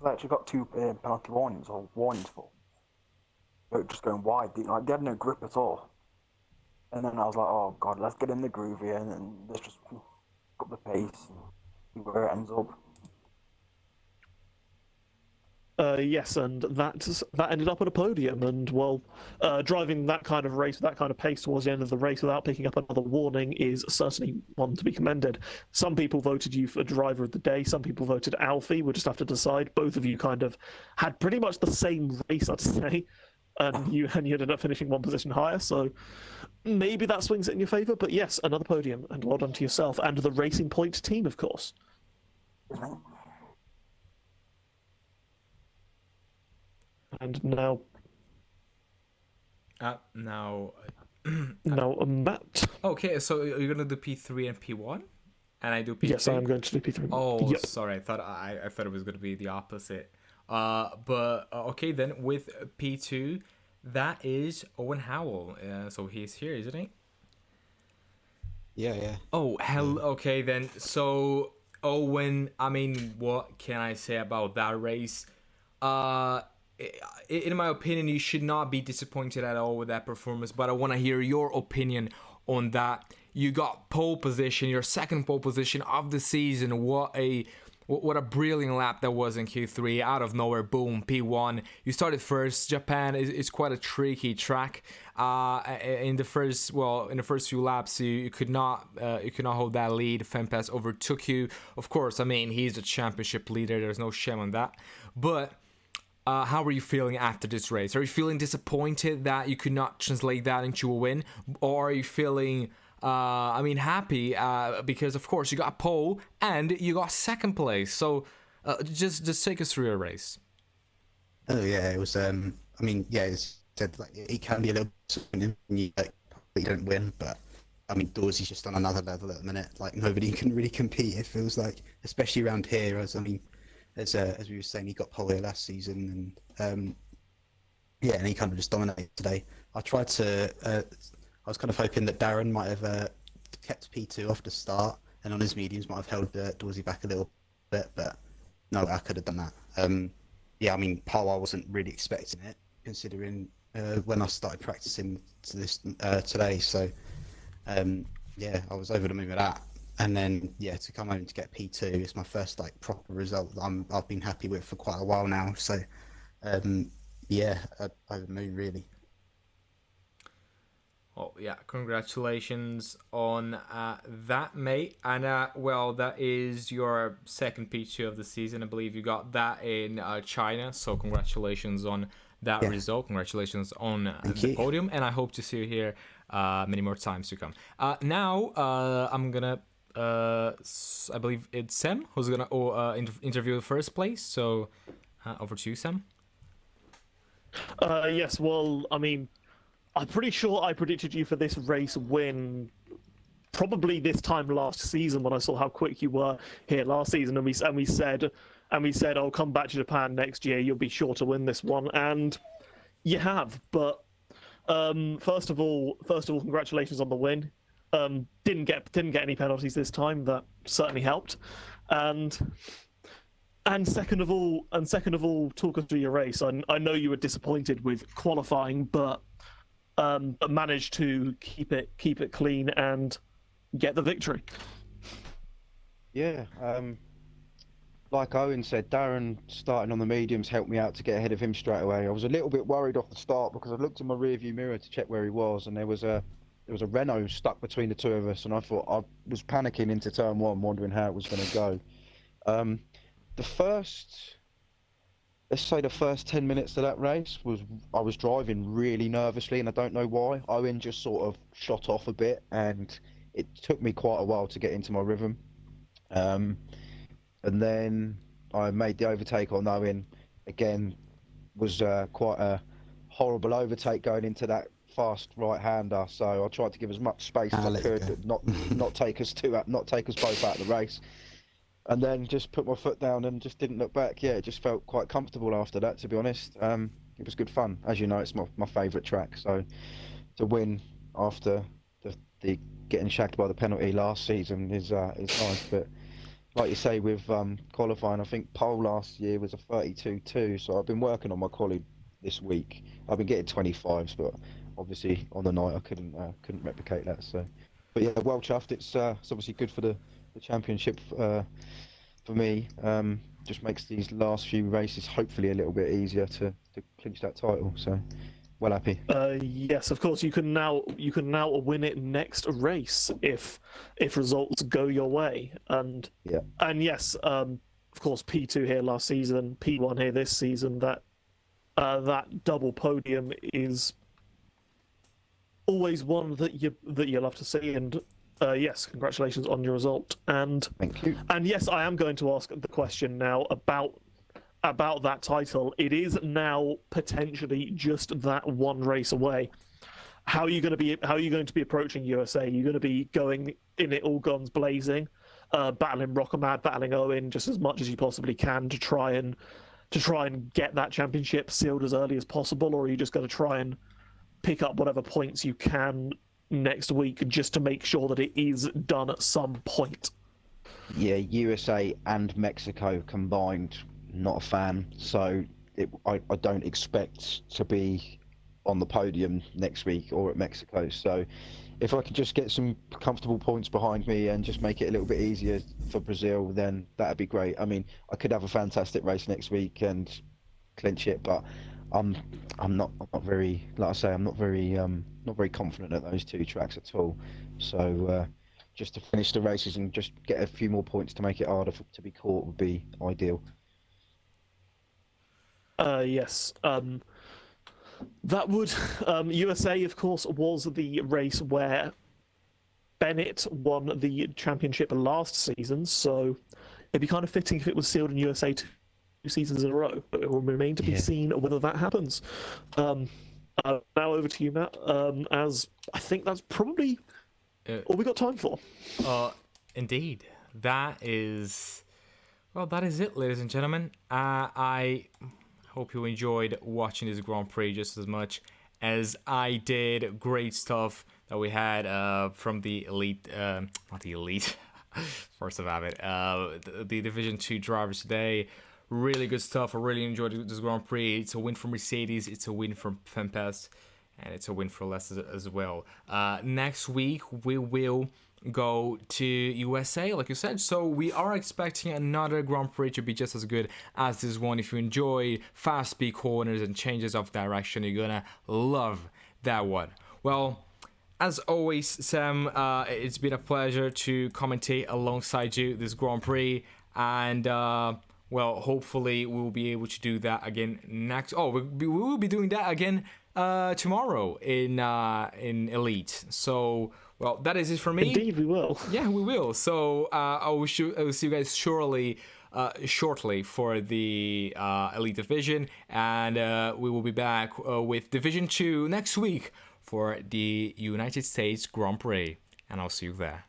actually got 2 penalty warnings for. Just going wide, they had no grip at all. And then I was like, oh god, let's get in the groove here, and then let's just pick up the pace and see where it ends up. Yes, and that ended up at a podium, and well, driving that kind of race, that kind of pace towards the end of the race without picking up another warning is certainly one to be commended. Some people voted you for driver of the day, some people voted Alfie. We'll just have to decide. Both of you kind of had pretty much the same race, I'd say, and you ended up finishing 1 position higher, so maybe that swings it in your favour. But yes, another podium, and well done to yourself and the Racing Point team, of course. And now Matt. Okay, so you're gonna do P3 and P1, and I do P2. Yes, I am going to do P3. Oh, yep. Sorry, I thought it was gonna be the opposite. But okay, then with P2, that is Owen Howell. So he's here, isn't he? Yeah. Oh, hell. Okay, then. So Owen, I mean, what can I say about that race? In my opinion, you should not be disappointed at all with that performance, but I want to hear your opinion on that. You got pole position, your second pole position of the season. What a brilliant lap that was in Q3. Out of nowhere, boom, P1. You started first. Japan is quite a tricky track. In the first few laps, you could not hold that lead. Fempest overtook you. Of course, I mean, he's a championship leader. There's no shame on that. But how are you feeling after this race? Are you feeling disappointed that you could not translate that into a win, or are you feeling, happy because of course you got pole and you got second place? So just take us through your race. Oh yeah, it was. It's said like it can be a little disappointing when you probably don't win, but I mean, Dorsey's just on another level at the minute. Like nobody can really compete. It feels like, especially around here. As we were saying, he got pole here last season, and and he kind of just dominated today. I was kind of hoping that Darren might have kept P2 off the start, and on his mediums might have held Dorsey back a little bit, but no, I could have done that. Pole, I wasn't really expecting it, considering when I started practicing to this today. So, I was over the moon with that. And then, to come home to get P2 is my first proper result that I've been happy with for quite a while now. So, over the moon really. Oh yeah, congratulations on that, mate. And that is your second P2 of the season. I believe you got that in China. So congratulations on that result. Congratulations on the podium, and I hope to see you here many more times to come. Now I'm gonna. I believe it's Sam who's gonna interview the first place. So over to you, Sam. Yes. Well, I mean, I'm pretty sure I predicted you for this race win probably this time last season when I saw how quick you were here last season, and we said, "Oh, come back to Japan next year. You'll be sure to win this one," and you have. But first of all, congratulations on the win. Didn't get any penalties this time. That certainly helped. And second of all, talk us through your race. I know you were disappointed with qualifying, but managed to keep it clean and get the victory. Yeah, like Owen said, Darren starting on the mediums helped me out to get ahead of him straight away. I was a little bit worried off the start because I looked in my rearview mirror to check where he was, and there was a Renault stuck between the two of us, and I thought I was panicking into turn one, wondering how it was going to go. Let's say the first 10 minutes of that race I was driving really nervously, and I don't know why. Owen just sort of shot off a bit, and it took me quite a while to get into my rhythm. And then I made the overtake on Owen. Again, was quite a horrible overtake going into that fast right-hander. So I tried to give as much space as I could, not take us both out of the race. And then just put my foot down and just didn't look back. Yeah, it just felt quite comfortable after that, to be honest. It was good fun. As you know, it's my favourite track. So to win after the getting shagged by the penalty last season is nice. But like you say, with qualifying, I think pole last year was a 32.2. So I've been working on my quali this week. I've been getting 25s, but obviously on the night I couldn't replicate that. So, but yeah, well chuffed. It's obviously good for the championship for me. Just makes these last few races hopefully a little bit easier to clinch that title. So well happy. Yes, of course you can now win it next race if results go your way. And yes, of course P2 here last season, P1 here this season. That double podium is always one that you love to see. And yes, congratulations on your result. And thank you. And yes, I am going to ask the question now about that title. It is now potentially just that one race away. How are you going to be approaching USA? Are you going to be going in it all guns blazing, battling Rockamad, battling Owen just as much as you possibly can to try and get that championship sealed as early as possible, or are you just going to try and pick up whatever points you can next week just to make sure that it is done at some point? Yeah, USA and Mexico combined, not a fan. So I don't expect to be on the podium next week or at Mexico. So if I could just get some comfortable points behind me and just make it a little bit easier for Brazil, then that'd be great. I mean, I could have a fantastic race next week and clinch it, but I'm not very, like I say, I'm not very confident at those two tracks at all. So just to finish the races and just get a few more points to make it harder to be caught would be ideal. Yes. That would USA, of course, was the race where Bennett won the championship last season. So it'd be kind of fitting if it was sealed in USA 2 seasons in a row. But it will remain to be seen whether that happens. Now over to you, Matt. As I think that's probably all we got time for. Indeed. That is it, ladies and gentlemen. I hope you enjoyed watching this Grand Prix just as much as I did. Great stuff that we had from the elite, not the elite, Force of Habit, the Division 2 drivers today. Really good stuff. I really enjoyed this Grand Prix. It's a win for Mercedes, it's a win for Tempest, and it's a win for Les as well. Next week, we will go to USA, like you said. So we are expecting another Grand Prix to be just as good as this one. If you enjoy fast speed corners and changes of direction, you're gonna love that one. Well, as always, Sam, it's been a pleasure to commentate alongside you this Grand Prix, and well, hopefully we will be able to do that again next. Oh, we will be doing that again tomorrow in Elite. So, well, that is it for me. Indeed, we will. Yeah, we will. So I will see you guys shortly for the Elite Division, and we will be back with Division 2 next week for the United States Grand Prix, and I'll see you there.